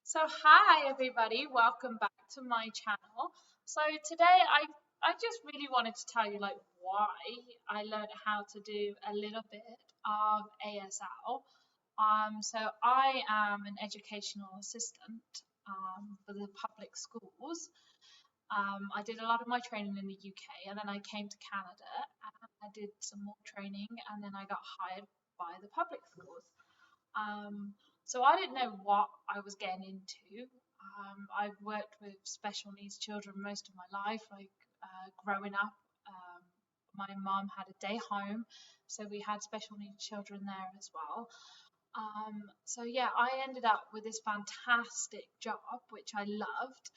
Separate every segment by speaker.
Speaker 1: So hi everybody, welcome back to my channel. So today I just really wanted to tell you why I learned how to do a little bit of ASL. So I am an educational assistant for the public schools. I did a lot of my training in the UK and then I came to Canada and I did some more training and then I got hired by the public schools. Um, so I didn't know what I was getting into. I've worked with special needs children most of my life, growing up. Um, my mum had a day home, so we had special needs children there as well. So yeah, I ended up with this fantastic job, which I loved.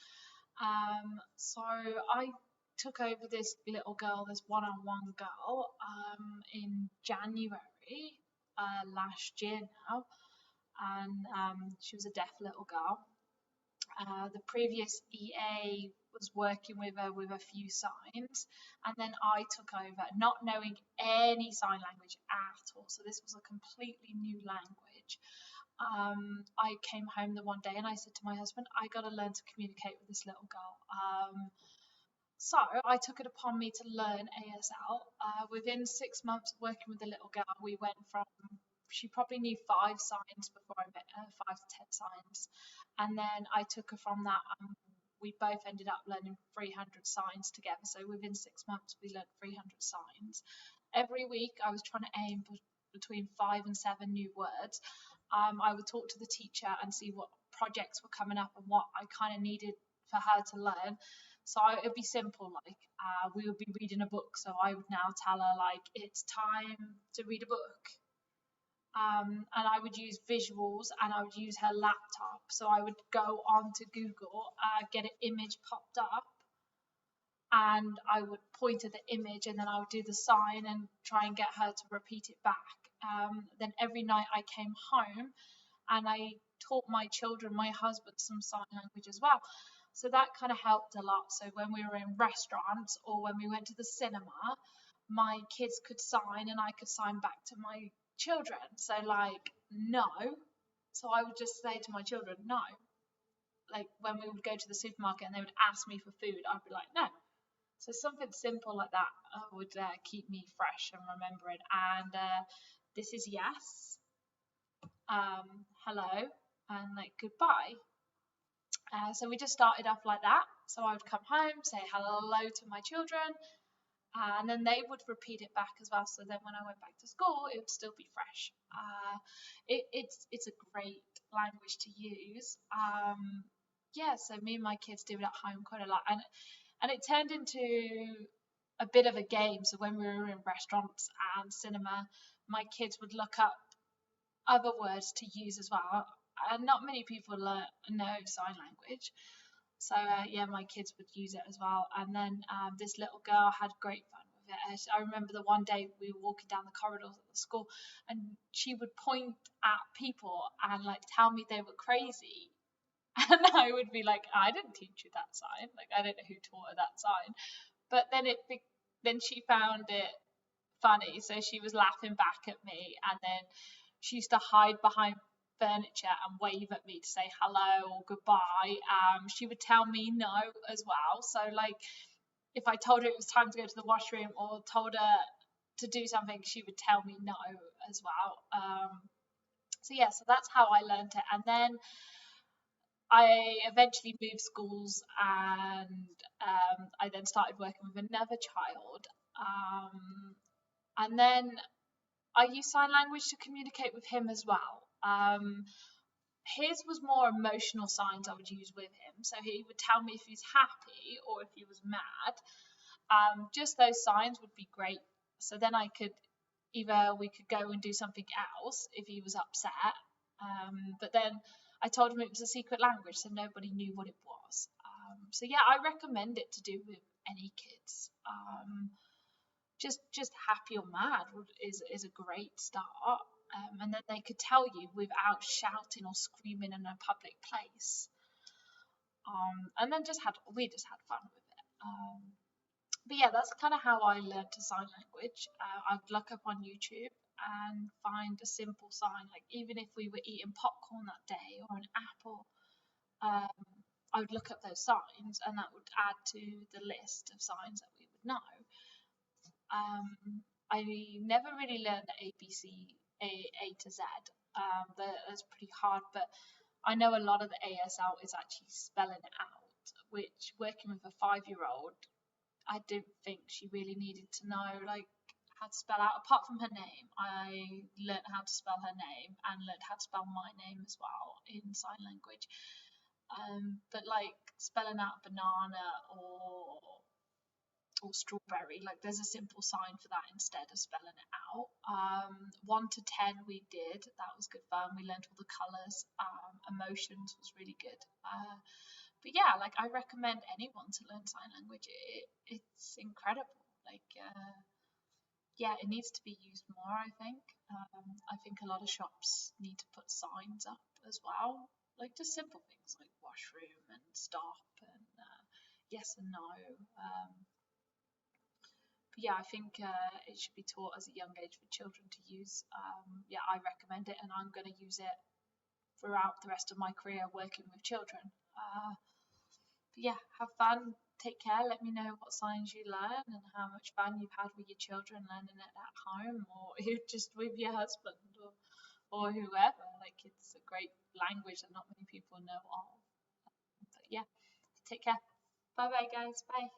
Speaker 1: So I took over this little girl, this one-on-one girl, in January last year now, and she was a deaf little girl. The previous EA was working with her with a few signs, and then I took over, not knowing any sign language at all. So this was a completely new language. I came home the one day and I said to my husband, I got to learn to communicate with this little girl. So I took it upon me to learn ASL. Within 6 months of working with the little girl, we went from she probably knew 5 signs before I met her, 5 to 10 signs, and then I took her from that. We both ended up learning 300 signs together. So within 6 months, we learned 300 signs. Every week, I was trying to aim between 5 and 7 new words. I would talk to the teacher and see what projects were coming up and what I kind of needed for her to learn. So it'd be simple, we would be reading a book. So I would now tell her it's time to read a book. And I would use visuals and I would use her laptop. So I would go onto Google, get an image popped up, and I would point at the image and then I would do the sign and try and get her to repeat it back. Then every night I came home and I taught my children, my husband, some sign language as well. So that kind of helped a lot. So when we were in restaurants or when we went to the cinema, my kids could sign and I could sign back to my children. So no. So I would just say to my children, no. Like when we would go to the supermarket and they would ask me for food, I'd be like, no. So something simple like that would keep me fresh and remembering. And this is yes, hello, and goodbye. So we just started off like that. So I would come home, say hello to my children, and then they would repeat it back as well. So then when I went back to school, it would still be fresh. It's a great language to use. Yeah, so me and my kids do it at home quite a lot, and it turned into a bit of a game. So when we were in restaurants and cinema, my kids would look up other words to use as well. And not many people know sign language. So yeah, my kids would use it as well. And then this little girl had great fun with it. I remember the one day we were walking down the corridors at the school, and she would point at people and tell me they were crazy. And I would be like, I didn't teach you that sign. I don't know who taught her that sign. But then she found it funny, so she was laughing back at me, and then she used to hide behind furniture and wave at me to say hello or goodbye. She would tell me no as well. So if I told her it was time to go to the washroom or told her to do something, she would tell me no as well. So yeah, so that's how I learned it. And then I eventually moved schools and I then started working with another child. And then I used sign language to communicate with him as well. His was more emotional signs I would use with him. So he would tell me if he's happy or if he was mad. Just those signs would be great. So then we could go and do something else if he was upset. But then I told him it was a secret language, so nobody knew what it was. So yeah, I recommend it to do with any kids. Just happy or mad is a great start. And then they could tell you without shouting or screaming in a public place. And then we just had fun with it. But yeah, that's kind of how I learned to sign language. I'd look up on YouTube and find a simple sign, even if we were eating popcorn that day or an apple, I would look up those signs, and that would add to the list of signs that we would know. I never really learned the ABC, A to Z. That's pretty hard, but I know a lot of the ASL is actually spelling it out, which working with a 5-year-old, I didn't think she really needed to know like how to spell out. Apart from her name, I learned how to spell her name and learned how to spell my name as well in sign language. But like spelling out banana or strawberry, like there's a simple sign for that instead of spelling it out. 1 to 10 we did, that was good fun. We learned all the colours. Emotions was really good. But yeah, like I recommend anyone to learn sign language. It's incredible. Like yeah, it needs to be used more, I think. I think a lot of shops need to put signs up as well, like just simple things like washroom and stop and yes and no. But yeah, I think it should be taught as a young age for children to use. Yeah, I recommend it, and I'm going to use it throughout the rest of my career working with children. But yeah, have fun, take care. Let me know what signs you learn and how much fun you've had with your children learning it at home, or just with your husband or whoever. Like it's a great language that not many people know of. But yeah, take care. Bye bye, guys. Bye.